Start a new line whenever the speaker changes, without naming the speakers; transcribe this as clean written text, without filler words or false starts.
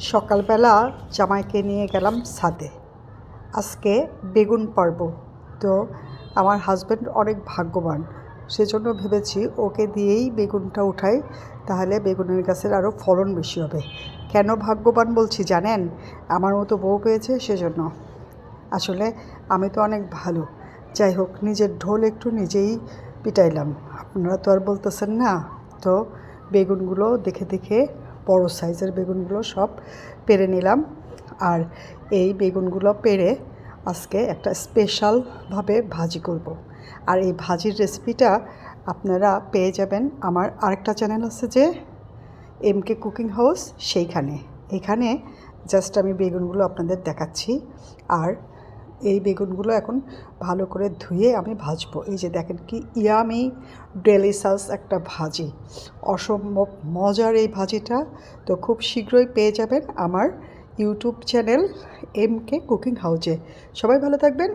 সকালবেলা জামাইকে নিয়ে গেলাম ছাদে। আজকে বেগুন পারব। তো আমার হাজব্যান্ড অনেক ভাগ্যবান, সেজন্য ভেবেছি ওকে দিয়েই বেগুনটা উঠাই, তাহলে বেগুনের গাছের আরও ফলন বেশি হবে। কেন ভাগ্যবান বলছি জানেন? আমার মতো বউ পেয়েছে সেজন্য। আসলে আমি তো অনেক ভালো। যাই হোক, নিজের ঢোল একটু নিজেই পিটাইলাম, আপনারা তো আর বলতেছেন না। তো বেগুনগুলো দেখে দেখে বড় সাইজের বেগুনগুলো সব পেড়ে নিলাম। আর এই বেগুনগুলো পেড়ে আজকে একটা স্পেশালভাবে ভাজি করব। আর এই ভাজির রেসিপিটা আপনারা পেয়ে যাবেন আমার আরেকটা চ্যানেল আছে যে MK কুকিং হাউস, এখানে জাস্ট আমি বেগুনগুলো আপনাদের দেখাচ্ছি। আর এই বেগুনগুলো এখন ভালো করে ধুয়ে আমি ভাজবো। এই যে দেখেন কি ইয়ামি ডেলিশাস একটা ভাজি, অসম্ভব মজার এই ভাজিটা। তো খুব শীঘ্রই পেয়ে যাবেন আমার ইউটিউব চ্যানেল MK কুকিং হাউসে। সবাই ভালো থাকবেন।